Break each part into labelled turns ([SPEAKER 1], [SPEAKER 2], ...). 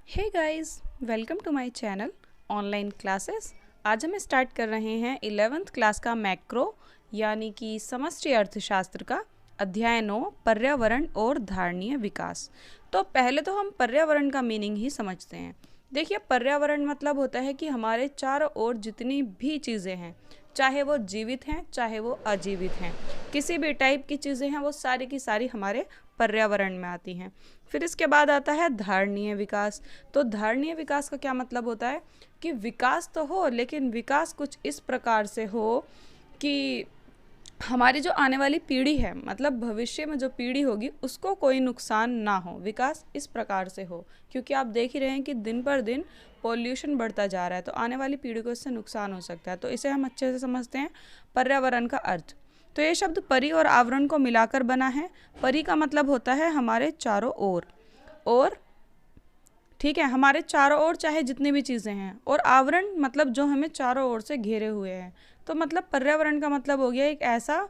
[SPEAKER 1] Hey guys, welcome to my channel online classes. आज हम start कर रहे हैं 11th क्लास का मैक्रो यानी कि समष्टि अर्थशास्त्र का अध्याय 9 पर्यावरण और धारणीय विकास। तो पहले तो हम पर्यावरण का मीनिंग ही समझते हैं। देखिए, पर्यावरण मतलब होता है कि हमारे चारों ओर जितनी भी चीज़ें हैं, चाहे वो जीवित हैं चाहे वो अजीवित हैं, किसी भी टाइप की चीज़ें हैं, वो सारी की सारी हमारे पर्यावरण में आती हैं। फिर इसके बाद आता है धारणीय विकास। तो धारणीय विकास का क्या मतलब होता है कि विकास तो हो, लेकिन विकास कुछ इस प्रकार से हो कि हमारी जो आने वाली पीढ़ी है, मतलब भविष्य में जो पीढ़ी होगी, उसको कोई नुकसान ना हो। विकास इस प्रकार से हो, क्योंकि आप देख ही रहे हैं कि दिन पर दिन पॉल्यूशन बढ़ता जा रहा है, तो आने वाली पीढ़ी को इससे नुकसान हो सकता है। तो इसे हम अच्छे से समझते हैं पर्यावरण का अर्थ। तो ये शब्द परि और आवरण को मिलाकर बना है। परि का मतलब होता है हमारे चारों ओर, और ठीक है, हमारे चारों ओर चाहे जितनी भी चीज़ें हैं, और आवरण मतलब जो हमें चारों ओर से घेरे हुए हैं। तो मतलब पर्यावरण का मतलब हो गया एक ऐसा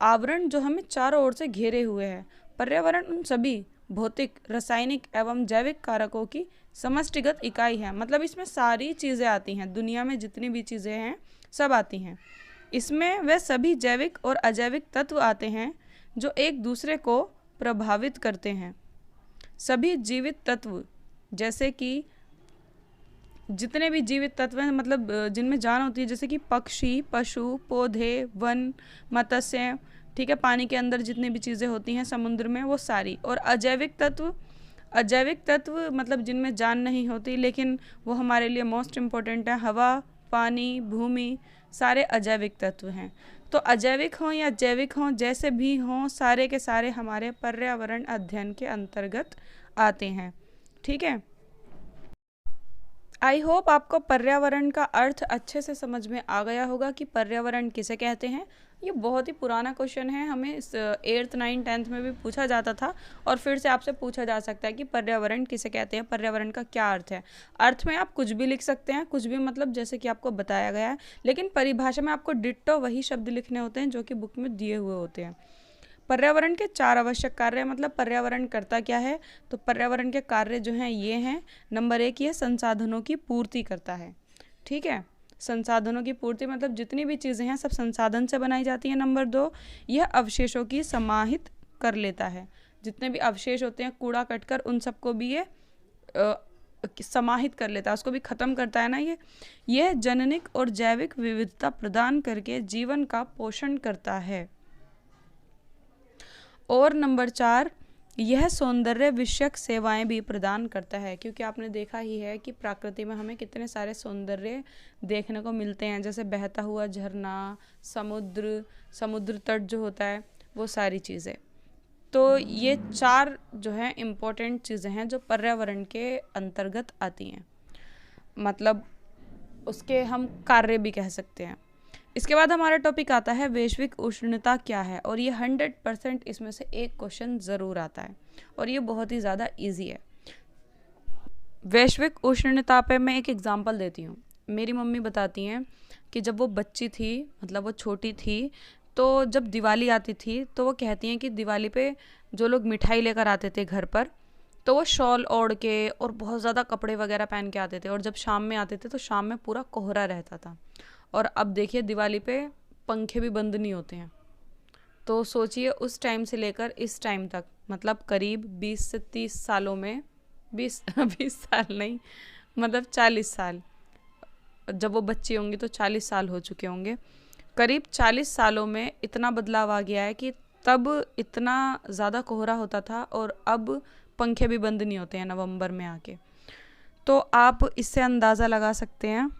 [SPEAKER 1] आवरण जो हमें चारों ओर से घेरे हुए है। पर्यावरण उन सभी भौतिक, रासायनिक एवं जैविक कारकों की समष्टिगत इकाई है। मतलब इसमें सारी चीज़ें आती हैं, दुनिया में जितनी भी चीज़ें हैं सब आती हैं। इसमें वे सभी जैविक और अजैविक तत्व आते हैं जो एक दूसरे को प्रभावित करते हैं। सभी जीवित तत्व, जैसे कि जितने भी जीवित तत्व हैं, मतलब जिनमें जान होती है, जैसे कि पक्षी, पशु, पौधे, वन, मत्स्य, ठीक है, पानी के अंदर जितनी भी चीज़ें होती हैं समुद्र में, वो सारी। और अजैविक तत्व, अजैविक तत्व मतलब जिनमें जान नहीं होती लेकिन वो हमारे लिए मोस्ट इम्पोर्टेंट है, हवा, पानी, भूमि, सारे अजैविक तत्व हैं। तो अजैविक हों या जैविक हों, जैसे भी हों, सारे के सारे हमारे पर्यावरण अध्ययन के अंतर्गत आते हैं। ठीक है, आई होप आपको पर्यावरण का अर्थ अच्छे से समझ में आ गया होगा कि पर्यावरण किसे कहते हैं। ये बहुत ही पुराना क्वेश्चन है, हमें 8th 9th 10th में भी पूछा जाता था, और फिर से आपसे पूछा जा सकता है कि पर्यावरण किसे कहते हैं, पर्यावरण का क्या अर्थ है। अर्थ में आप कुछ भी लिख सकते हैं, कुछ भी, मतलब जैसे कि आपको बताया गया है, लेकिन परिभाषा में आपको डिट्टो वही शब्द लिखने होते हैं जो कि बुक में दिए हुए होते हैं। पर्यावरण के 4 आवश्यक कार्य, मतलब पर्यावरण करता क्या है। तो पर्यावरण के कार्य जो हैं ये हैं। नंबर 1, ये संसाधनों की पूर्ति करता है। ठीक है, संसाधनों की पूर्ति मतलब जितनी भी चीज़ें हैं सब संसाधन से बनाई जाती हैं। नंबर 2, यह अवशेषों की समाहित कर लेता है। जितने भी अवशेष होते हैं कूड़ा कटकर, उन सबको भी ये समाहित कर लेता है, उसको भी ख़त्म करता है ना। यह जननिक और जैविक विविधता प्रदान करके जीवन का पोषण करता है। और नंबर 4, यह सौंदर्य विषयक सेवाएं भी प्रदान करता है, क्योंकि आपने देखा ही है कि प्रकृति में हमें कितने सारे सौंदर्य देखने को मिलते हैं, जैसे बहता हुआ झरना, समुद्र तट जो होता है, वो सारी चीज़ें। तो ये 4 जो है इम्पोर्टेंट चीज़ें हैं जो पर्यावरण के अंतर्गत आती हैं, मतलब उसके हम कार्य भी कह सकते हैं। इसके बाद हमारा टॉपिक आता है वैश्विक उष्णता क्या है, और ये 100% इसमें से एक क्वेश्चन ज़रूर आता है, और ये बहुत ही ज़्यादा इजी है। वैश्विक उष्णता पे मैं एक एग्जांपल देती हूँ। मेरी मम्मी बताती हैं कि जब वो बच्ची थी, मतलब वो छोटी थी, तो जब दिवाली आती थी तो वो कहती हैं कि दिवाली पे जो लोग मिठाई लेकर आते थे घर पर, तो वो शॉल ओढ़ के और बहुत ज़्यादा कपड़े वगैरह पहन के आते थे, और जब शाम में आते थे तो शाम में पूरा कोहरा रहता था। और अब देखिए दिवाली पे पंखे भी बंद नहीं होते हैं। तो सोचिए उस टाइम से लेकर इस टाइम तक, मतलब करीब 20 से 30 सालों में, 20 साल नहीं, मतलब 40 साल, जब वो बच्ची होंगी तो 40 साल हो चुके होंगे। करीब 40 सालों में इतना बदलाव आ गया है कि तब इतना ज़्यादा कोहरा होता था और अब पंखे भी बंद नहीं होते हैं नवंबर में आके। तो आप इससे अंदाज़ा लगा सकते हैं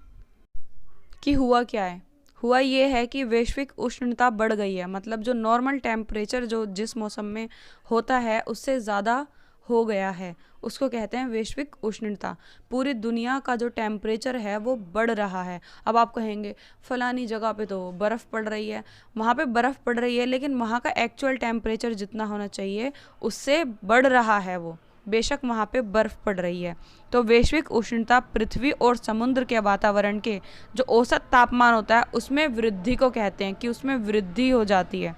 [SPEAKER 1] कि हुआ क्या है। हुआ ये है कि वैश्विक उष्णता बढ़ गई है, मतलब जो नॉर्मल टेम्परेचर जो जिस मौसम में होता है उससे ज़्यादा हो गया है, उसको कहते हैं वैश्विक उष्णता। पूरी दुनिया का जो टेम्परेचर है वो बढ़ रहा है। अब आप कहेंगे फलानी जगह पे तो बर्फ़ पड़ रही है, वहाँ पे बर्फ़ पड़ रही है, लेकिन वहाँ का एक्चुअल टेम्परेचर जितना होना चाहिए उससे बढ़ रहा है वो, बेशक वहाँ पे बर्फ़ पड़ रही है। तो वैश्विक उष्णता पृथ्वी और समुद्र के वातावरण के जो औसत तापमान होता है उसमें वृद्धि को कहते हैं, कि उसमें वृद्धि हो जाती है।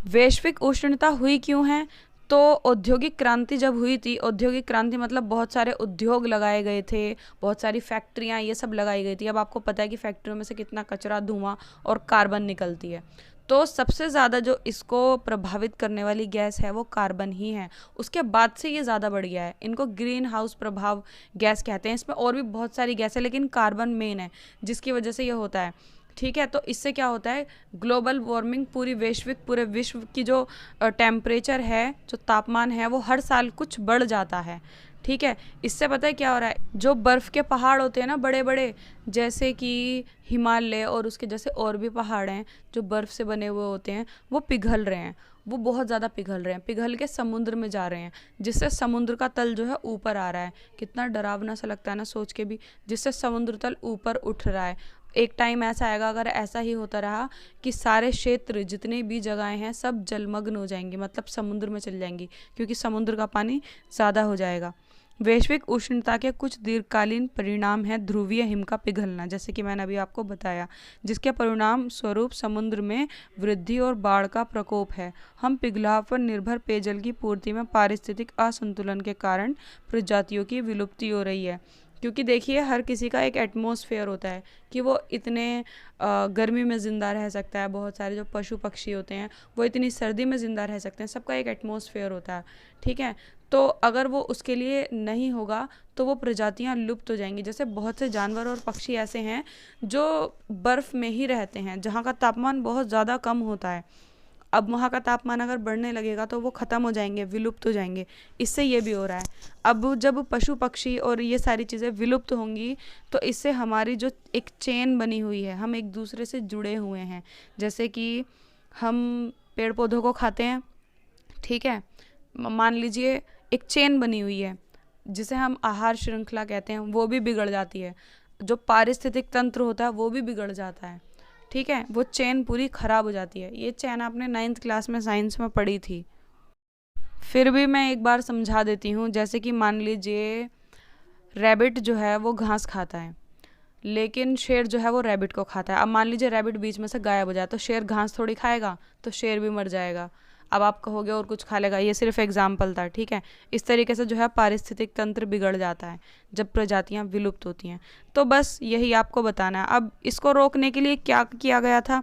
[SPEAKER 1] वैश्विक उष्णता हुई क्यों है, तो औद्योगिक क्रांति जब हुई थी, औद्योगिक क्रांति मतलब बहुत सारे उद्योग लगाए गए थे, बहुत सारी फैक्ट्रियाँ ये सब लगाई गई थी। अब आपको पता है कि फैक्ट्रियों में से कितना कचरा, धुआं और कार्बन निकलती है। तो सबसे ज़्यादा जो इसको प्रभावित करने वाली गैस है वो कार्बन ही है। उसके बाद से ये ज़्यादा बढ़ गया है। इनको ग्रीन हाउस प्रभाव गैस कहते हैं। इसमें और भी बहुत सारी गैस है, लेकिन कार्बन मेन है जिसकी वजह से ये होता है। ठीक है, तो इससे क्या होता है, ग्लोबल वार्मिंग, पूरे विश्व की जो टेम्परेचर है, जो तापमान है, वो हर साल कुछ बढ़ जाता है। ठीक है, इससे पता है क्या हो रहा है, जो बर्फ़ के पहाड़ होते हैं ना बड़े बड़े, जैसे कि हिमालय और उसके जैसे और भी पहाड़ हैं जो बर्फ़ से बने हुए होते हैं, वो पिघल रहे हैं, वो बहुत ज़्यादा पिघल रहे हैं, पिघल के समुद्र में जा रहे हैं, जिससे समुद्र का तल जो है ऊपर आ रहा है। कितना डरावना सा लगता है ना सोच के भी, जिससे समुद्र तल ऊपर उठ रहा है। एक टाइम ऐसा आएगा, अगर ऐसा ही होता रहा, कि सारे क्षेत्र जितने भी जगहें हैं सब जलमग्न हो जाएंगी, मतलब समुद्र में चल जाएंगी, क्योंकि समुद्र का पानी ज़्यादा हो जाएगा। वैश्विक उष्णता के कुछ दीर्घकालीन परिणाम है ध्रुवीय हिम का पिघलना, जैसे कि मैंने अभी आपको बताया, जिसके परिणाम स्वरूप समुद्र में वृद्धि और बाढ़ का प्रकोप है। हम पिघलाव पर निर्भर पेयजल की पूर्ति में पारिस्थितिक असंतुलन के कारण प्रजातियों की विलुप्ति हो रही है। क्योंकि देखिए, हर किसी का एक एटमॉस्फेयर होता है कि वो इतने गर्मी में ज़िंदा रह सकता है, बहुत सारे जो पशु पक्षी होते हैं वो इतनी सर्दी में ज़िंदा रह सकते हैं, सबका एक एटमॉस्फेयर होता है। ठीक है, तो अगर वो उसके लिए नहीं होगा तो वो प्रजातियां लुप्त हो जाएंगी। जैसे बहुत से जानवर और पक्षी ऐसे हैं जो बर्फ़ में ही रहते हैं, जहाँ का तापमान बहुत ज़्यादा कम होता है। अब वहाँ का तापमान अगर बढ़ने लगेगा तो वो ख़त्म हो जाएंगे, विलुप्त हो जाएंगे। इससे ये भी हो रहा है। अब जब पशु पक्षी और ये सारी चीज़ें विलुप्त होंगी तो इससे हमारी जो एक चेन बनी हुई है, हम एक दूसरे से जुड़े हुए हैं। जैसे कि हम पेड़ पौधों को खाते हैं, ठीक है, मान लीजिए एक चेन बनी हुई है जिसे हम आहार श्रृंखला कहते हैं, वो भी बिगड़ जाती है। जो पारिस्थितिक तंत्र होता है वो भी बिगड़ जाता है। ठीक है, वो चेन पूरी ख़राब हो जाती है। ये चेन आपने 9th क्लास में साइंस में पढ़ी थी। फिर भी मैं एक बार समझा देती हूँ। जैसे कि मान लीजिए रैबिट जो है वो घास खाता है, लेकिन शेर जो है वो रैबिट को खाता है। अब मान लीजिए रैबिट बीच में से गायब हो जाए तो शेर घास थोड़ी खाएगा, तो शेर भी मर जाएगा। अब आप कहोगे और कुछ खा लेगा, ये सिर्फ एग्जाम्पल था। ठीक है, इस तरीके से जो है पारिस्थितिक तंत्र बिगड़ जाता है जब प्रजातियां विलुप्त होती हैं। तो बस यही आपको बताना है। अब इसको रोकने के लिए क्या किया गया था,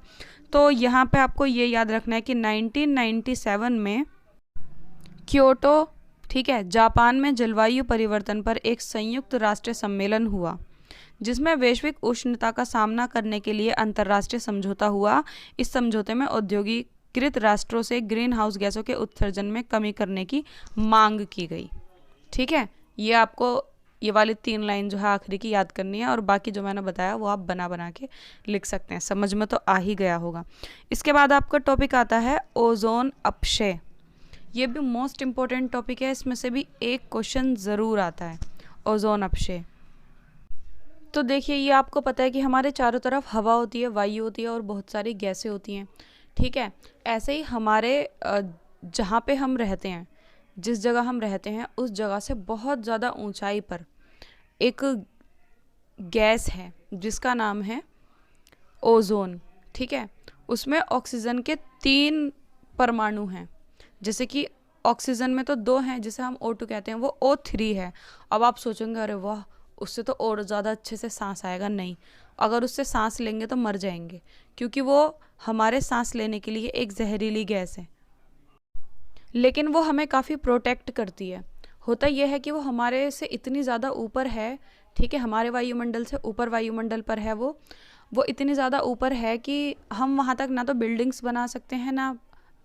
[SPEAKER 1] तो यहाँ पे आपको ये याद रखना है कि 1997 में क्योटो, ठीक है, जापान में जलवायु परिवर्तन पर एक संयुक्त राष्ट्रीय सम्मेलन हुआ, जिसमें वैश्विक उष्णता का सामना करने के लिए अंतर्राष्ट्रीय समझौता हुआ। इस समझौते में औद्योगिकृत राष्ट्रों से ग्रीन हाउस गैसों के उत्सर्जन में कमी करने की मांग की गई। ठीक है, ये आपको ये वाली 3 लाइन जो है आखिरी की याद करनी है, और बाकी जो मैंने बताया वो आप बना बना के लिख सकते हैं। समझ में तो आ ही गया होगा। इसके बाद आपका टॉपिक आता है ओजोन अपक्षय। ये भी मोस्ट इम्पोर्टेंट टॉपिक है, इसमें से भी एक क्वेश्चन ज़रूर आता है, ओजोन अपक्षय। तो देखिए, ये आपको पता है कि हमारे चारों तरफ हवा होती है, वायु होती है और बहुत सारी गैसें होती हैं। ठीक है, ऐसे ही हमारे जहाँ पे हम रहते हैं, जिस जगह हम रहते हैं, उस जगह से बहुत ज़्यादा ऊंचाई पर एक गैस है जिसका नाम है ओजोन। ठीक है, उसमें ऑक्सीजन के 3 परमाणु हैं। जैसे कि ऑक्सीजन में तो 2 हैं जिसे हम O2 कहते हैं, वो O3 है। अब आप सोचेंगे अरे वाह, उससे तो और ज़्यादा अच्छे से सांस आएगा। नहीं, अगर उससे सांस लेंगे तो मर जाएंगे, क्योंकि वो हमारे सांस लेने के लिए एक जहरीली गैस है, लेकिन वो हमें काफ़ी प्रोटेक्ट करती है। होता यह है कि वो हमारे से इतनी ज़्यादा ऊपर है, ठीक है, हमारे वायुमंडल से ऊपर वायुमंडल पर है वो इतनी ज़्यादा ऊपर है कि हम वहाँ तक ना तो बिल्डिंग्स बना सकते हैं, ना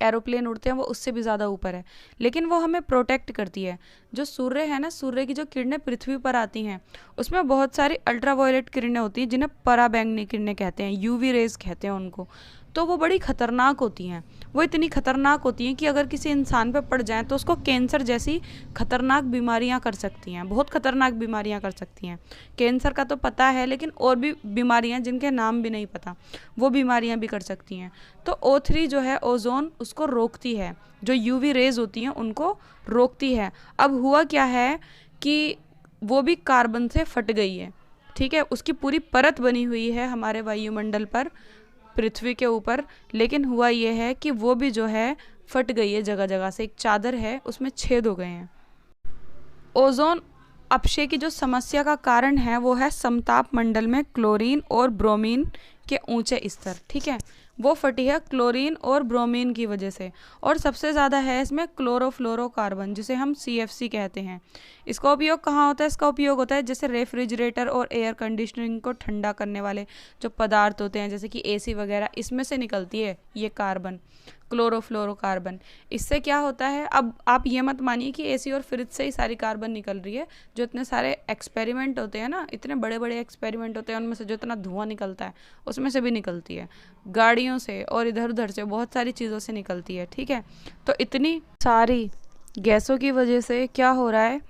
[SPEAKER 1] एरोप्लेन उड़ते हैं, वो उससे भी ज़्यादा ऊपर है, लेकिन वो हमें प्रोटेक्ट करती है। जो सूर्य है ना, सूर्य की जो किरणें पृथ्वी पर आती हैं, उसमें बहुत सारी अल्ट्रावायलेट किरणें होती हैं जिन्हें पराबैंगनी किरणें कहते हैं, यूवी रेज कहते हैं उनको। तो वो बड़ी खतरनाक होती हैं। वो इतनी खतरनाक होती हैं कि अगर किसी इंसान पे पड़ जाएं तो उसको कैंसर जैसी खतरनाक बीमारियां कर सकती हैं, बहुत खतरनाक बीमारियां कर सकती हैं। कैंसर का तो पता है, लेकिन और भी बीमारियां जिनके नाम भी नहीं पता, वो बीमारियां भी कर सकती हैं। तो O3 जो है ओजोन, उसको रोकती है, जो यूवी रेज होती हैं उनको रोकती है। अब हुआ क्या है कि वो भी कार्बन से फट गई है। ठीक है, उसकी पूरी परत बनी हुई है हमारे वायुमंडल पर, पृथ्वी के ऊपर, लेकिन हुआ ये है कि वो भी जो है फट गई है जगह जगह से, एक चादर है उसमें छेद हो गए हैं। ओजोन अपक्षय की जो समस्या का कारण है वो है समताप मंडल में क्लोरीन और ब्रोमीन के ऊंचे स्तर। ठीक है, वो फटी है क्लोरीन और ब्रोमीन की वजह से, और सबसे ज़्यादा है इसमें क्लोरोफ्लोरोकार्बन, जिसे हम CFC कहते हैं। इसका उपयोग कहाँ होता है? इसका उपयोग होता है जैसे रेफ्रिजरेटर और एयर कंडीशनिंग को ठंडा करने वाले जो पदार्थ होते हैं, जैसे कि AC वगैरह, इसमें से निकलती है ये कार्बन, क्लोरोफ्लोरोकार्बन। इससे क्या होता है, अब आप ये मत मानिए कि AC और फ्रिज से ही सारी कार्बन निकल रही है। जो इतने सारे एक्सपेरिमेंट होते हैं ना, इतने बड़े बड़े एक्सपेरिमेंट होते हैं, उनमें से जो इतना धुआं निकलता है उसमें से भी निकलती है, गाड़ियों से और इधर उधर से बहुत सारी चीज़ों से निकलती है। ठीक है, तो इतनी सारी गैसों की वजह से क्या हो रहा है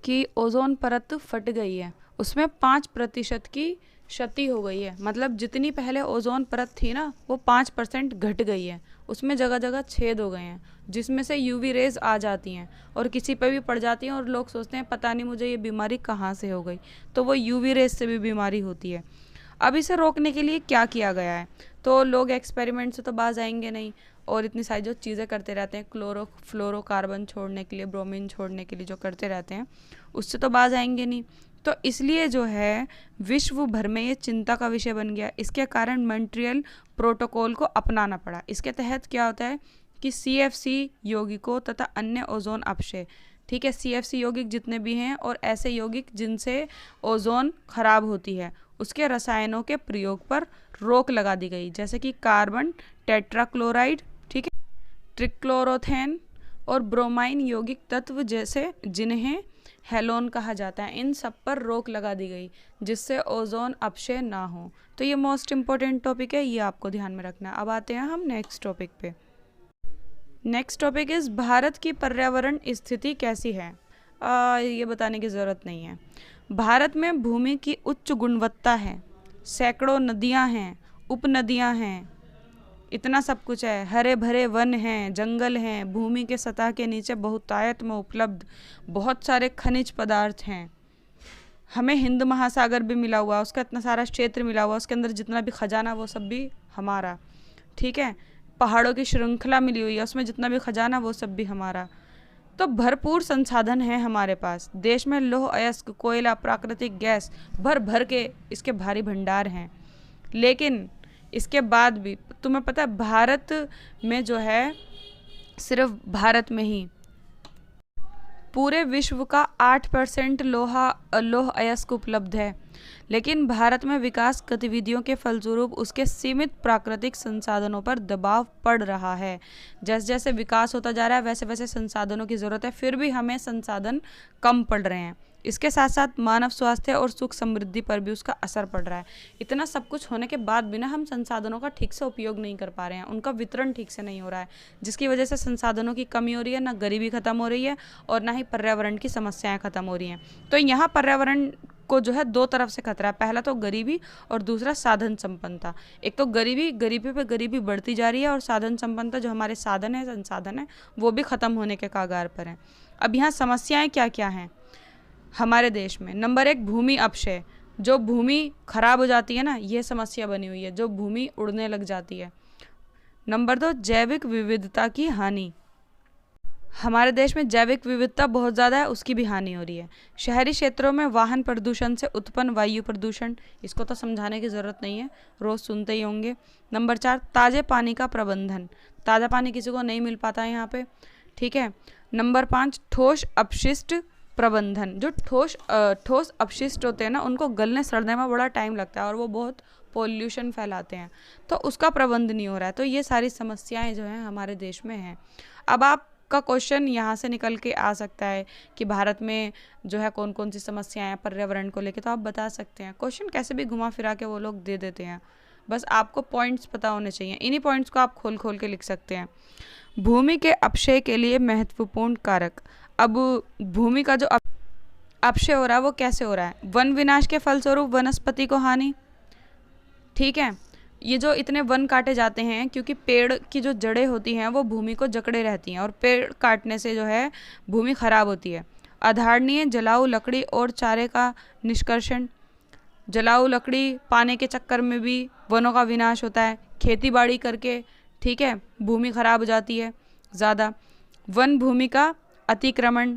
[SPEAKER 1] कि ओजोन परत फट गई है, उसमें 5% की क्षति हो गई है। मतलब जितनी पहले ओजोन परत थी ना, वो 5% घट गई है, उसमें जगह जगह छेद हो गए हैं, जिसमें से UV रेज आ जाती हैं और किसी पे भी पड़ जाती हैं, और लोग सोचते हैं पता नहीं मुझे ये बीमारी कहाँ से हो गई। तो वो UV रेज से भी बीमारी होती है। अब इसे रोकने के लिए क्या किया गया है? तो लोग एक्सपेरिमेंट से तो बाज आएंगे नहीं, और इतनी सारी जो चीज़ें करते रहते हैं, क्लोरोफ्लोरोकार्बन छोड़ने के लिए, ब्रोमीन छोड़ने के लिए जो करते रहते हैं, उससे तो बाज आएंगे नहीं। तो इसलिए जो है विश्व भर में ये चिंता का विषय बन गया। इसके कारण मॉन्ट्रियल प्रोटोकॉल को अपनाना पड़ा। इसके तहत क्या होता है कि CFC यौगिकों तथा अन्य ओजोन अपक्षय, ठीक है, CFC यौगिक जितने भी हैं और ऐसे यौगिक जिनसे ओजोन खराब होती है, उसके रसायनों के प्रयोग पर रोक लगा दी गई, जैसे कि कार्बन टेट्राक्लोराइड, ठीक है, ट्रिक्लोरोथेन और ब्रोमाइन यौगिक तत्व जैसे जिन्हें हेलोन कहा जाता है, इन सब पर रोक लगा दी गई, जिससे ओजोन अपक्षय ना हो। तो ये मोस्ट इम्पोर्टेंट टॉपिक है, ये आपको ध्यान में रखना है। अब आते हैं हम नेक्स्ट टॉपिक पे। नेक्स्ट टॉपिक इज भारत की पर्यावरण स्थिति कैसी है? ये बताने की ज़रूरत नहीं है। भारत में भूमि की उच्च गुणवत्ता है, सैकड़ों नदियाँ हैं, उपनदियाँ हैं, इतना सब कुछ है, हरे भरे वन हैं, जंगल हैं, भूमि के सतह के नीचे बहुतायत में उपलब्ध बहुत सारे खनिज पदार्थ हैं। हमें हिंद महासागर भी मिला हुआ, उसका इतना सारा क्षेत्र मिला हुआ, उसके अंदर जितना भी खजाना वो सब भी हमारा। ठीक है, पहाड़ों की श्रृंखला मिली हुई है, उसमें जितना भी खजाना वो सब भी हमारा। तो भरपूर संसाधन है हमारे पास। देश में लौह अयस्क, कोयला, प्राकृतिक गैस भर भर के इसके भारी भंडार हैं। लेकिन इसके बाद भी तुम्हें पता है भारत में जो है, सिर्फ भारत में ही पूरे विश्व का 8% लौह अयस्क उपलब्ध है। लेकिन भारत में विकास गतिविधियों के फलस्वरूप उसके सीमित प्राकृतिक संसाधनों पर दबाव पड़ रहा है। जैसे जैसे विकास होता जा रहा है वैसे वैसे संसाधनों की ज़रूरत है, फिर भी हमें संसाधन कम पड़ रहे हैं। इसके साथ साथ मानव स्वास्थ्य और सुख समृद्धि पर भी उसका असर पड़ रहा है। इतना सब कुछ होने के बाद भी ना हम संसाधनों का ठीक से उपयोग नहीं कर पा रहे हैं, उनका वितरण ठीक से नहीं हो रहा है, जिसकी वजह से संसाधनों की कमी हो रही है, ना गरीबी खत्म हो रही है और ना ही पर्यावरण की समस्याएं खत्म हो रही हैं। तो यहाँ पर्यावरण को जो है दो तरफ से खतरा है, पहला तो गरीबी और दूसरा साधन संपन्नता। एक तो गरीबी पे गरीबी बढ़ती जा रही है और साधन संपन्नता, जो हमारे साधन है, संसाधन है, वो भी खत्म होने के कगार पर हैं। अब यहाँ समस्याएं क्या क्या हैं हमारे देश में? नंबर 1, भूमि अपक्षय। जो भूमि खराब हो जाती है ना, ये समस्या बनी हुई है, जो भूमि उड़ने लग जाती है। नंबर 2, जैविक विविधता की हानि। हमारे देश में जैविक विविधता बहुत ज़्यादा है, उसकी भी हानि हो रही है। शहरी क्षेत्रों में वाहन प्रदूषण से उत्पन्न वायु प्रदूषण, इसको तो समझाने की ज़रूरत नहीं है, रोज़ सुनते ही होंगे। नंबर 4, ताज़े पानी का प्रबंधन। ताज़ा पानी किसी को नहीं मिल पाता है यहाँ पे, ठीक है। नंबर 5, ठोस अपशिष्ट प्रबंधन। जो ठोस अपशिष्ट होते हैं ना, उनको गलने सड़ने में बड़ा टाइम लगता है और वो बहुत पोल्यूशन फैलाते हैं, तो उसका प्रबंध नहीं हो रहा है। तो ये सारी समस्याएं जो हैं हमारे देश में हैं। अब आपका क्वेश्चन यहाँ से निकल के आ सकता है कि भारत में जो है कौन कौन सी समस्याएं हैं पर्यावरण को लेकर, तो आप बता सकते हैं। क्वेश्चन कैसे भी घुमा फिरा के वो लोग दे देते हैं, बस आपको पॉइंट्स पता होने चाहिए। इन्हीं पॉइंट्स को आप खोल खोल के लिख सकते हैं। भूमि के अपक्षय के लिए महत्वपूर्ण कारक। अब भूमि का जो अपक्षय हो रहा है वो कैसे हो रहा है? वन विनाश के फलस्वरूप वनस्पति को हानि, ठीक है। ये जो इतने वन काटे जाते हैं क्योंकि पेड़ की जो जड़ें होती हैं वो भूमि को जकड़े रहती हैं, और पेड़ काटने से जो है भूमि खराब होती है। अधारणीय जलाऊ लकड़ी और चारे का निष्कर्षण। जलाऊ लकड़ी पाने के चक्कर में भी वनों का विनाश होता है। खेती बाड़ी करके, ठीक है, भूमि खराब हो जाती है। ज़्यादा, वन भूमि का अतिक्रमण,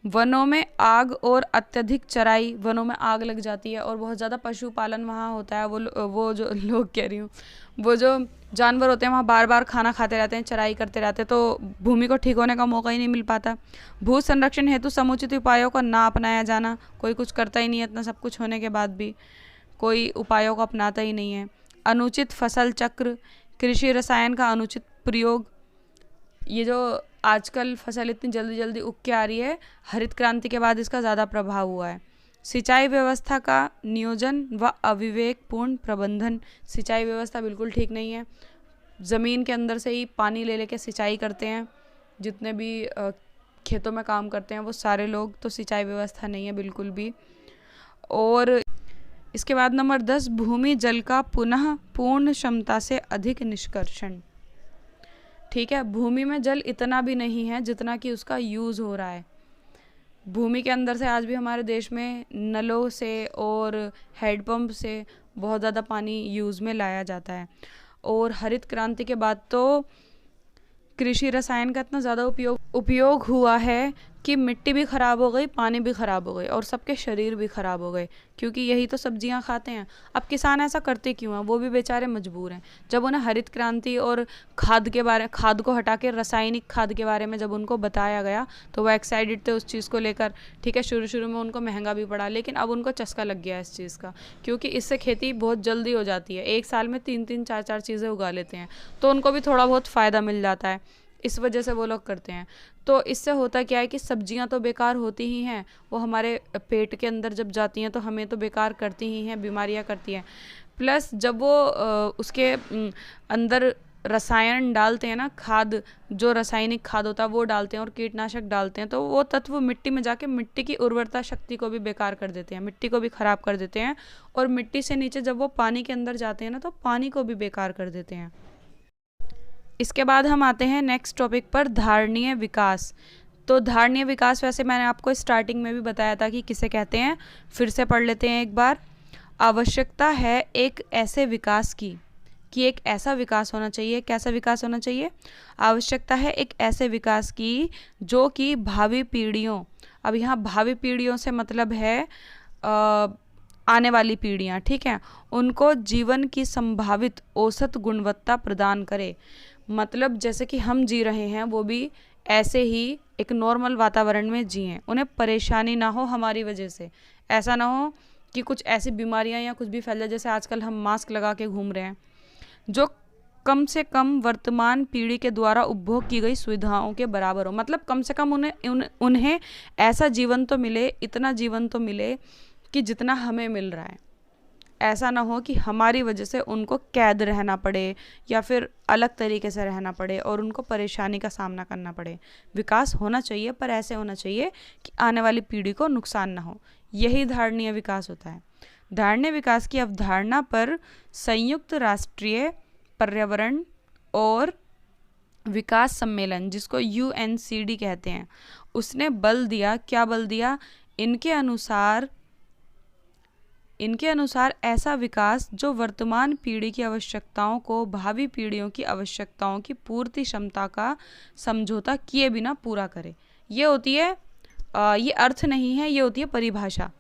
[SPEAKER 1] वनों में आग और अत्यधिक चराई, वनों में आग लग जाती है और बहुत ज़्यादा पशुपालन वहाँ होता है, वो जो लोग कह रही हूँ, वो जो जानवर होते हैं वहाँ बार बार खाना खाते रहते हैं, चराई करते रहते हैं, तो भूमि को ठीक होने का मौका ही नहीं मिल पाता। भू संरक्षण हेतु समुचित उपायों को ना अपनाया जाना, कोई कुछ करता ही नहीं है, इतना सब कुछ होने के बाद भी कोई उपायों को अपनाता ही नहीं है। अनुचित फसल चक्र, कृषि रसायन का अनुचित प्रयोग, ये जो आजकल फसल इतनी जल्दी जल्दी उग के आ रही है, हरित क्रांति के बाद इसका ज़्यादा प्रभाव हुआ है। सिंचाई व्यवस्था का नियोजन व अविवेकपूर्ण प्रबंधन, सिंचाई व्यवस्था बिल्कुल ठीक नहीं है, ज़मीन के अंदर से ही पानी ले लेके सिंचाई करते हैं, जितने भी खेतों में काम करते हैं वो सारे लोग, तो सिंचाई व्यवस्था नहीं है बिल्कुल भी। और इसके बाद नंबर 10, भूमि जल का पुनः पूर्ण क्षमता से अधिक निष्कर्षण। ठीक है, भूमि में जल इतना भी नहीं है जितना कि उसका यूज़ हो रहा है। भूमि के अंदर से आज भी हमारे देश में नलों से और हैंडपम्प से बहुत ज़्यादा पानी यूज़ में लाया जाता है। और हरित क्रांति के बाद तो कृषि रसायन का इतना ज़्यादा उपयोग हुआ है कि मिट्टी भी ख़राब हो गई, पानी भी ख़राब हो गई और सबके शरीर भी ख़राब हो गए, क्योंकि यही तो सब्जियां खाते हैं। अब किसान ऐसा करते क्यों हैं? वो भी बेचारे मजबूर हैं। जब उन्हें हरित क्रांति और खाद को हटा के रासायनिक खाद के बारे में जब उनको बताया गया तो वो एक्साइटेड थे उस चीज़ को लेकर। ठीक है, शुरू शुरू में उनको महंगा भी पड़ा, लेकिन अब उनको चस्का लग गया इस चीज़ का, क्योंकि इससे खेती बहुत जल्दी हो जाती है। एक साल में 3-3, 4-4 चीज़ें उगा लेते हैं, तो उनको भी थोड़ा बहुत फ़ायदा मिल जाता है, इस वजह से वो लोग करते हैं। तो इससे होता क्या है कि सब्जियां तो बेकार होती ही हैं, वो हमारे पेट के अंदर जब जाती हैं तो हमें तो बेकार करती ही हैं, बीमारियां करती हैं। प्लस जब वो उसके अंदर रसायन डालते हैं ना, खाद, जो रासायनिक खाद होता है वो डालते हैं और कीटनाशक डालते हैं, तो वो तत्व मिट्टी में जाके मिट्टी की उर्वरता शक्ति को भी बेकार कर देते हैं, मिट्टी को भी ख़राब कर देते हैं। और मिट्टी से नीचे जब वो पानी के अंदर जाते हैं ना, तो पानी को भी बेकार कर देते हैं। इसके बाद हम आते हैं नेक्स्ट टॉपिक पर, धारणीय विकास। तो धारणीय विकास वैसे मैंने आपको स्टार्टिंग में भी बताया था कि किसे कहते हैं, फिर से पढ़ लेते हैं एक बार। आवश्यकता है एक ऐसे विकास की, कि एक ऐसा विकास होना चाहिए। कैसा विकास होना चाहिए? आवश्यकता है एक ऐसे विकास की जो कि भावी पीढ़ियों, अब यहाँ भावी पीढ़ियों से मतलब है आने वाली पीढ़ियाँ, ठीक है, उनको जीवन की संभावित औसत गुणवत्ता प्रदान करे। मतलब जैसे कि हम जी रहे हैं वो भी ऐसे ही एक नॉर्मल वातावरण में जिएं, उन्हें परेशानी ना हो हमारी वजह से। ऐसा ना हो कि कुछ ऐसी बीमारियां या कुछ भी फैल जाए, जैसे आजकल हम मास्क लगा के घूम रहे हैं, जो कम से कम वर्तमान पीढ़ी के द्वारा उपभोग की गई सुविधाओं के बराबर हो। मतलब कम से कम उन्हें ऐसा जीवन तो मिले, इतना जीवन तो मिले कि जितना हमें मिल रहा है। ऐसा ना हो कि हमारी वजह से उनको कैद रहना पड़े या फिर अलग तरीके से रहना पड़े और उनको परेशानी का सामना करना पड़े। विकास होना चाहिए, पर ऐसे होना चाहिए कि आने वाली पीढ़ी को नुकसान ना हो। यही धारणीय विकास होता है। धारणीय विकास की अवधारणा पर संयुक्त राष्ट्रीय पर्यावरण और विकास सम्मेलन, जिसको UNCD कहते हैं, उसने बल दिया। क्या बल दिया? इनके अनुसार ऐसा विकास जो वर्तमान पीढ़ी की आवश्यकताओं को भावी पीढ़ियों की आवश्यकताओं की पूर्ति क्षमता का समझौता किए बिना पूरा करे। ये होती है ये अर्थ नहीं है, ये होती है परिभाषा।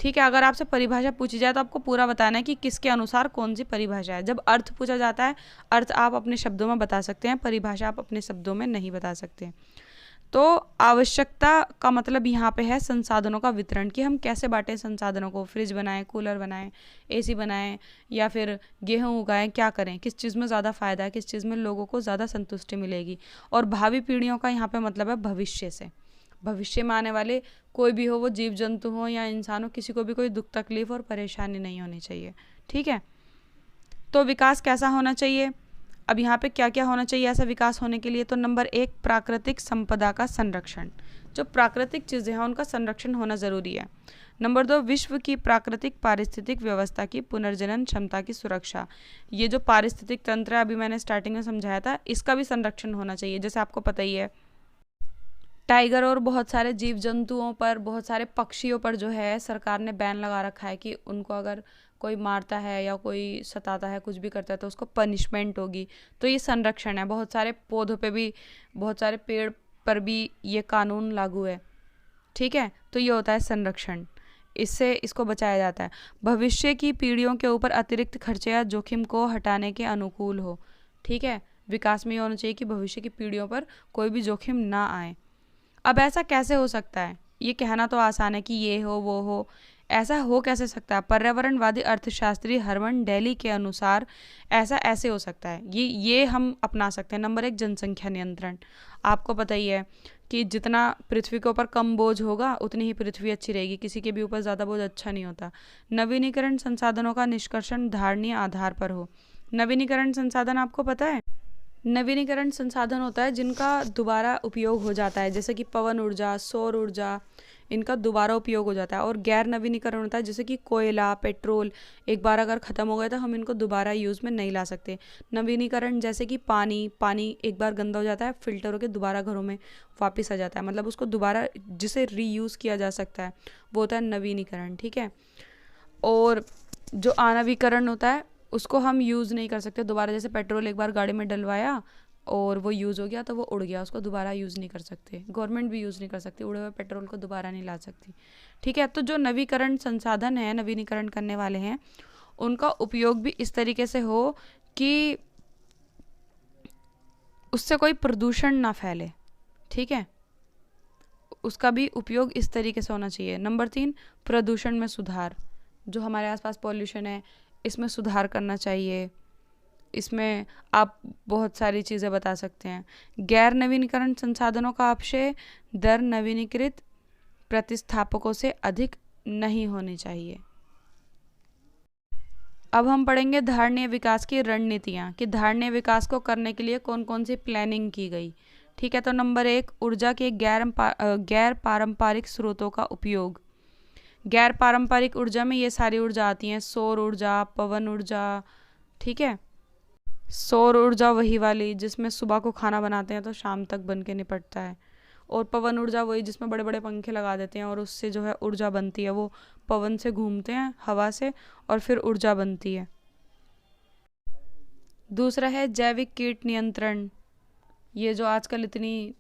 [SPEAKER 1] ठीक है, अगर आपसे परिभाषा पूछी जाए तो आपको पूरा बताना है कि किसके अनुसार कौन सी परिभाषा है। जब अर्थ पूछा जाता है, अर्थ आप अपने शब्दों में बता सकते हैं, परिभाषा आप अपने शब्दों में नहीं बता सकते। तो आवश्यकता का मतलब यहाँ पे है संसाधनों का वितरण, कि हम कैसे बांटें संसाधनों को, फ्रिज बनाएं, कूलर बनाएं, AC बनाएं या फिर गेहूँ उगाएं, क्या करें, किस चीज़ में ज़्यादा फ़ायदा है, किस चीज़ में लोगों को ज़्यादा संतुष्टि मिलेगी। और भावी पीढ़ियों का यहाँ पे मतलब है भविष्य से, भविष्य में आने वाले कोई भी हो, वो जीव जंतु हो या इंसान हो, किसी को भी कोई दुख तकलीफ और परेशानी नहीं होनी चाहिए। ठीक है, तो विकास कैसा होना चाहिए? अब यहाँ पे क्या क्या होना चाहिए ऐसा विकास होने के लिए? तो नंबर 1, प्राकृतिक संपदा का संरक्षण। जो प्राकृतिक चीज़ें हैं उनका संरक्षण होना ज़रूरी है। नंबर 2, विश्व की प्राकृतिक पारिस्थितिक व्यवस्था की पुनर्जनन क्षमता की सुरक्षा। ये जो पारिस्थितिक तंत्र है, अभी मैंने स्टार्टिंग में समझाया था, इसका भी संरक्षण होना चाहिए। जैसे आपको पता ही है टाइगर और बहुत सारे जीव जंतुओं पर, बहुत सारे पक्षियों पर जो है सरकार ने बैन लगा रखा है कि उनको अगर कोई मारता है या कोई सताता है, कुछ भी करता है, तो उसको पनिशमेंट होगी। तो ये संरक्षण है। बहुत सारे पौधों पे भी, बहुत सारे पेड़ पर भी ये कानून लागू है। ठीक है, तो ये होता है संरक्षण, इससे इसको बचाया जाता है। भविष्य की पीढ़ियों के ऊपर अतिरिक्त खर्चे या जोखिम को हटाने के अनुकूल हो। ठीक है, विकास में ये होना चाहिए कि भविष्य की पीढ़ियों पर कोई भी जोखिम ना आए। अब ऐसा कैसे हो सकता है? ये कहना तो आसान है कि ये हो वो हो, ऐसा हो कैसे सकता है? पर्यावरणवादी अर्थशास्त्री हरमन डेली के अनुसार ऐसा ऐसे हो सकता है। ये हम अपना सकते हैं। नंबर 1, जनसंख्या नियंत्रण। आपको पता ही है कि जितना पृथ्वी के ऊपर कम बोझ होगा उतनी ही पृथ्वी अच्छी रहेगी। किसी के भी ऊपर ज़्यादा बोझ अच्छा नहीं होता। नवीनीकरण संसाधनों का निष्कर्षण धारणीय आधार पर हो। नवीनीकरण संसाधन आपको पता है? नवीनीकरण संसाधन होता है जिनका दोबारा उपयोग हो जाता है, जैसे कि पवन ऊर्जा, सौर ऊर्जा, इनका दोबारा उपयोग हो जाता है। और गैर नवीनीकरण होता है जैसे कि कोयला, पेट्रोल, एक बार अगर ख़त्म हो गया तो हम इनको दोबारा यूज़ में नहीं ला सकते। नवीनीकरण जैसे कि पानी एक बार गंदा हो जाता है, फिल्टर होकर दोबारा घरों में वापस आ जाता है, मतलब उसको दोबारा जिसे रीयूज़ किया जा सकता है, वो होता है नवीनीकरण। ठीक है, और जो आणविकरण होता है उसको हम यूज़ नहीं कर सकते दोबारा। जैसे पेट्रोल एक बार गाड़ी में डलवाया और वो यूज़ हो गया तो वो उड़ गया, उसको दोबारा यूज़ नहीं कर सकते। गवर्नमेंट भी यूज़ नहीं कर सकती, उड़े हुए पेट्रोल को दोबारा नहीं ला सकती। ठीक है, तो जो नवीकरण संसाधन है, नवीनीकरण करने वाले हैं, उनका उपयोग भी इस तरीके से हो कि उससे कोई प्रदूषण ना फैले। ठीक है, उसका भी उपयोग इस तरीके से होना चाहिए। नंबर 3, प्रदूषण में सुधार। जो हमारे आसपास पॉल्यूशन है इसमें सुधार करना चाहिए। इसमें आप बहुत सारी चीज़ें बता सकते हैं। गैर नवीनीकरण संसाधनों का अपक्षय दर नवीनीकृत प्रतिस्थापकों से अधिक नहीं होनी चाहिए। अब हम पढ़ेंगे धारणीय विकास की रणनीतियाँ, कि धारणीय विकास को करने के लिए कौन कौन सी प्लानिंग की गई। ठीक है, तो नंबर 1, ऊर्जा के गैर पारंपरिक स्रोतों का उपयोग। गैर पारंपरिक ऊर्जा में ये सारी ऊर्जा आती हैं, सौर ऊर्जा, पवन ऊर्जा। ठीक है, सौर ऊर्जा वही वाली जिसमें सुबह को खाना बनाते हैं तो शाम तक बन के निपटता है, और पवन ऊर्जा वही जिसमें बड़े बड़े पंखे लगा देते हैं और उससे जो है ऊर्जा बनती है, वो पवन से घूमते हैं हवा से और फिर ऊर्जा बनती है। दूसरा है जैविक कीट नियंत्रण। ये जो आजकल इतनी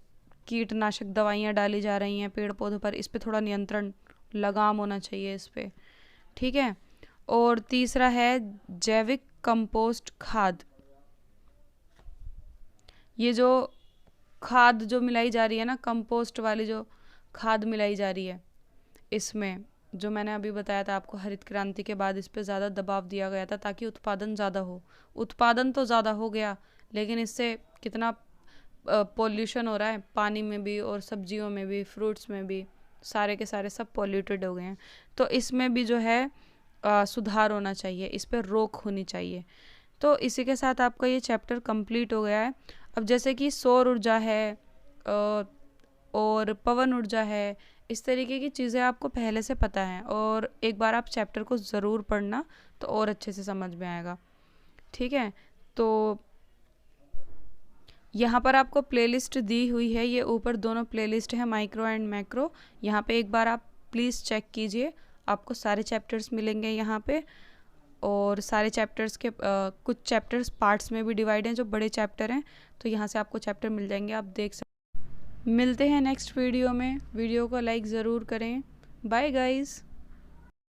[SPEAKER 1] कीटनाशक दवाइयाँ डाली जा रही हैं पेड़ पौधों पर, इस पे थोड़ा नियंत्रण, लगाम होना चाहिए इस पे। ठीक है, और तीसरा है जैविक कंपोस्ट खाद। ये जो खाद जो मिलाई जा रही है ना, कंपोस्ट वाली जो खाद मिलाई जा रही है, इसमें जो मैंने अभी बताया था आपको, हरित क्रांति के बाद इस पे ज़्यादा दबाव दिया गया था ताकि उत्पादन ज़्यादा हो। उत्पादन तो ज़्यादा हो गया, लेकिन इससे कितना पोल्यूशन हो रहा है, पानी में भी और सब्जियों में भी, फ्रूट्स में भी, सारे के सारे सब पॉल्यूटेड हो गए हैं। तो इसमें भी जो है सुधार होना चाहिए, इस पर रोक होनी चाहिए। तो इसी के साथ आपका ये चैप्टर कंप्लीट हो गया है। अब जैसे कि सौर ऊर्जा है और पवन ऊर्जा है, इस तरीके की चीज़ें आपको पहले से पता हैं, और एक बार आप चैप्टर को ज़रूर पढ़ना तो और अच्छे से समझ में आएगा। ठीक है, तो यहाँ पर आपको प्लेलिस्ट दी हुई है, ये ऊपर दोनों प्लेलिस्ट है, माइक्रो एंड मैक्रो। यहाँ पे एक बार आप प्लीज़ चेक कीजिए, आपको सारे चैप्टर्स मिलेंगे यहाँ पे। और सारे चैप्टर्स के कुछ चैप्टर्स पार्ट्स में भी डिवाइड हैं, जो बड़े चैप्टर हैं, तो यहाँ से आपको चैप्टर मिल जाएंगे, आप देख सकते। मिलते हैं नेक्स्ट वीडियो में। वीडियो को लाइक ज़रूर करें। Bye guys.